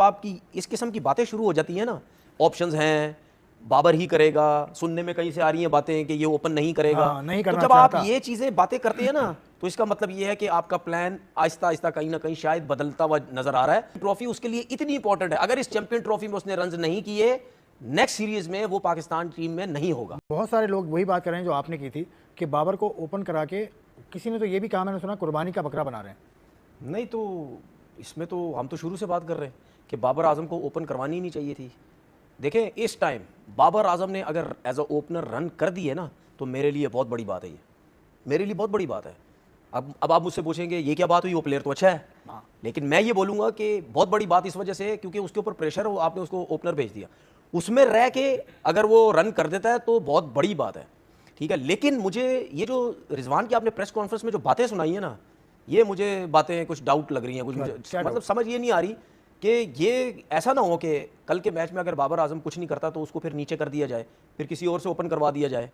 आपकी इस किस्म की बातें शुरू हो जाती हैं ना, ऑप्शंस हैं, बाबर ही करेगा, सुनने में कहीं से आ रही हैं बातें कि ये ओपन नहीं करेगा। हाँ, नहीं तो करना जब आप चाहता। ये चीज़ें बातें करते हैं ना, तो इसका मतलब ये है कि आपका प्लान आहिस्ता आहिस्ता कहीं ना कहीं शायद बदलता हुआ नजर आ रहा है। ट्रॉफी उसके लिए इतनी इंपॉर्टेंट है, अगर इस चैंपियन ट्रॉफी में उसने रन नहीं किए, नेक्स्ट सीरीज में वो पाकिस्तान टीम में नहीं होगा। बहुत सारे लोग वही बात कर रहे हैं जो आपने की थी कि बाबर को ओपन करा के, किसी ने तो ये भी कहा, मैंने सुना, कुर्बानी का बकरा बना रहे हैं। नहीं तो इसमें तो हम तो शुरू से बात कर रहे हैं कि बाबर आजम को ओपन करवानी ही नहीं चाहिए थी। देखें, इस टाइम बाबर आजम ने अगर एज अ ओपनर रन कर दिए ना, तो मेरे लिए बहुत बड़ी बात है। ये मेरे लिए बहुत बड़ी बात है। अब आप मुझसे पूछेंगे ये क्या बात हुई, वो प्लेयर तो अच्छा है, लेकिन मैं ये बोलूँगा कि बहुत बड़ी बात इस वजह से क्योंकि उसके ऊपर प्रेशर हो, आपने उसको ओपनर भेज दिया, उसमें रह के अगर वो रन कर देता है तो बहुत बड़ी बात है, ठीक है। लेकिन मुझे ये जो रिजवान की आपने प्रेस कॉन्फ्रेंस में जो बातें सुनाई है ना, ये मुझे बातें कुछ डाउट लग रही हैं, कुछ मुझे मतलब समझ ये नहीं आ रही कि ये ऐसा ना हो कि कल के मैच में अगर बाबर आजम कुछ नहीं करता तो उसको फिर नीचे कर दिया जाए, फिर किसी और से ओपन करवा दिया जाए।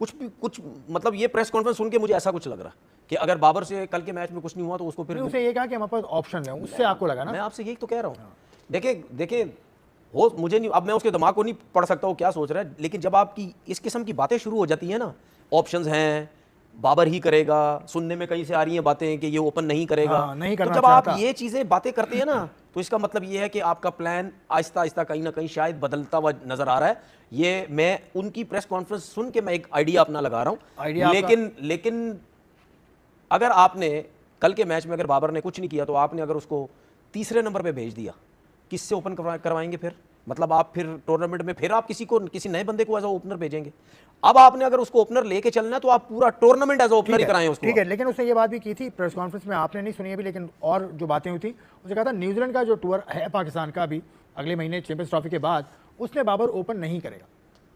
कुछ मतलब ये प्रेस कॉन्फ्रेंस सुन के मुझे ऐसा कुछ लग रहा कि अगर बाबर से कल के मैच में कुछ नहीं हुआ तो उसको फिर उसे ये कहा कि हमारे पास ऑप्शन है, उससे आपको लगा ना। मैं आपसे यही तो कह रहा हूँ। देखे हो, मुझे नहीं, अब मैं उसके दिमाग को नहीं पढ़ सकता हूँ क्या सोच रहा है, लेकिन जब आपकी इस किस्म की बातें शुरू हो जाती हैं ना, ऑप्शंस हैं, बाबर ही करेगा, सुनने में कहीं से आ रही हैं बातें कि ये ओपन नहीं करेगा। हाँ, नहीं तो करना जब आप चाहता। ये चीज़ें बातें करते हैं ना, तो इसका मतलब ये है कि आपका प्लान आहिस्ता आहिस्ता कहीं ना कहीं शायद बदलता हुआ नजर आ रहा है। ये मैं उनकी प्रेस कॉन्फ्रेंस सुन के मैं एक आइडिया अपना लगा रहा हूँ। लेकिन अगर आपने कल के मैच में अगर बाबर ने कुछ नहीं किया तो आपने अगर उसको तीसरे नंबर पे भेज दिया, किससे ओपन करवाएंगे फिर? मतलब आप फिर टूर्नामेंट में फिर आप किसी नए बंदे को एज ओपनर भेजेंगे। अब आपने अगर उसको ओपनर लेके चलना है तो आप पूरा टूर्नामेंट एज ओपनर ही कराएं उसको। ठीक है, लेकिन उसने ये बात भी की थी प्रेस कॉन्फ्रेंस में, आपने नहीं सुनी अभी, लेकिन और जो बातें हुई थी, उसने कहा था न्यूजीलैंड का जो टूर है पाकिस्तान का अभी अगले महीने चैंपियंस ट्रॉफी के बाद, उसने बाबर ओपन नहीं करेगा,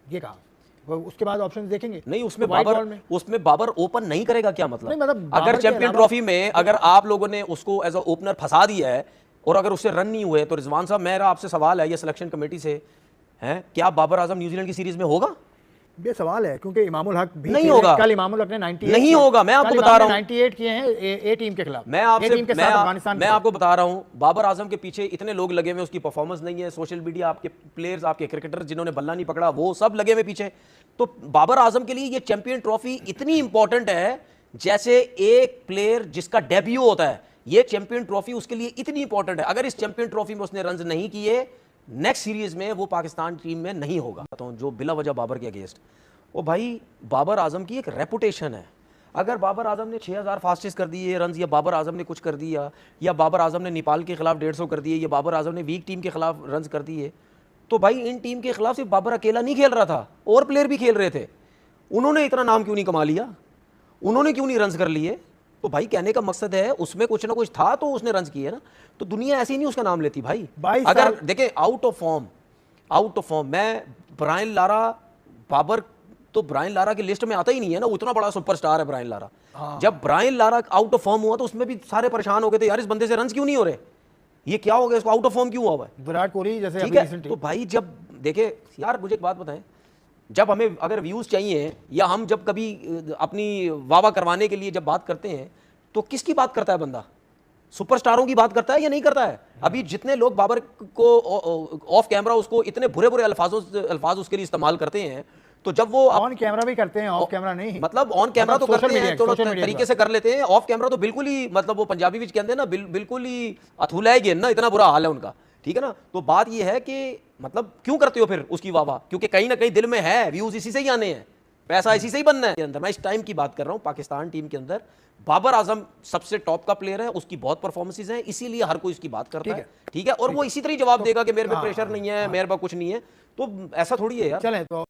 ये कहा। उसके बाद ऑप्शन देखेंगे। नहीं, उसमें बाबर ओपन नहीं करेगा क्या मतलब? नहीं, मतलब अगर चैंपियन ट्रॉफी में अगर आप लोगों ने उसको एज अ ओपनर फंसा दिया है और अगर उससे रन नहीं हुए, तो रिजवान साहब मेरा आपसे सवाल है, ये सिलेक्शन कमेटी से है, क्या बाबर आजम न्यूजीलैंड की सीरीज में होगा? ये सवाल है, क्योंकि इमामुल हक भी नहीं होगा। कल इमामुल हक ने 98 नहीं होगा, मैं आपको बता रहा हूं, 98 किए हैं ए टीम के खिलाफ। मैं आपको बता रहा हूं, बाबर आजम के पीछे इतने लोग लगे हुए, उसकी परफॉर्मेंस नहीं है, सोशल मीडिया, आपके प्लेयर्स, आपके क्रिकेटर जिन्होंने बल्ला नहीं पकड़ा, वो सब लगे हुए पीछे। तो बाबर आजम के लिए ये चैंपियन ट्रॉफी इतनी इंपॉर्टेंट है, जैसे एक प्लेयर जिसका डेब्यू होता है, ये चैंपियन ट्रॉफी उसके लिए इतनी इंपॉर्टेंट है। अगर इस चैंपियन ट्रॉफी में उसने रन नहीं किए, नेक्स्ट सीरीज में वो पाकिस्तान टीम में नहीं होगा। तो जो बिला वजह बाबर के अगेंस्ट, वो भाई बाबर आजम की एक रेपुटेशन है। अगर बाबर आजम ने 6000 फास्टेस्ट कर दिए रन, या बाबर आजम ने कुछ कर दिया, या बाबर आजम ने नेपाल के खिलाफ 150 कर दिए, या बाबर आजम ने वीक टीम के खिलाफ रन कर दिए, तो भाई इन टीम के खिलाफ सिर्फ बाबर अकेला नहीं खेल रहा था, और प्लेयर भी खेल रहे थे। उन्होंने इतना नाम क्यों नहीं कमा लिया? उन्होंने क्यों नहीं रन कर लिए? तो भाई कहने का मकसद है उसमें कुछ ना कुछ था तो उसने रन किए ना। तो दुनिया ऐसी नहीं उसका नाम लेती भाई। अगर देखें आउट ऑफ फॉर्म मैं ब्रायन लारा, बाबर तो ब्रायन लारा की लिस्ट में आता ही नहीं है ना, उतना बड़ा सुपरस्टार है ब्रायन लारा। जब Brian Lara out of form हुआ तो उसमें भी सारे परेशान हो गए थे, यार इस बंदे से रन क्यों नहीं हो रहे, ये क्या हो गया, इसको आउट ऑफ फॉर्म क्यों हुआ है? विराट कोहली जैसे ठीक है। तो भाई जब देखे यार, मुझे एक बात बताएं, जब हमें अगर व्यूज चाहिए या हम जब कभी अपनी वाह करवाने के लिए जब बात करते हैं, तो किसकी बात करता है बंदा? सुपरस्टारों की बात करता है या नहीं करता है? अभी जितने लोग बाबर को ऑफ कैमरा उसको इतने बुरे बुरे अल्फाज उसके लिए इस्तेमाल करते हैं, तो जब वो ऑन कैमरा भी करते हैं, ऑफ कैमरा नहीं, मतलब ऑन कैमरा तो करते हैं, तो तरीके से कर लेते हैं, ऑफ कैमरा तो बिल्कुल ही, मतलब वो पंजाबी विच कहते हैं ना, बिल्कुल ही अथुला है ना, इतना बुरा हाल है उनका, ठीक है ना। तो बात ये है कि मतलब क्यों करते हो फिर उसकी वाह? क्योंकि कहीं ना कहीं दिल में है व्यूज इसी से ही आने हैं, पैसा इसी से ही बनना है। अंदर मैं इस टाइम की बात कर रहा हूं, पाकिस्तान टीम के अंदर बाबर आजम सबसे टॉप का प्लेयर है, उसकी बहुत परफॉर्मेंसेज हैं, इसीलिए हर कोई इसकी बात करता है, ठीक है। और वो इसी तरह जवाब देगा कि मेरे पे प्रेशर नहीं है, मेरे पे कुछ नहीं है, तो ऐसा थोड़ी है यार। चलें तो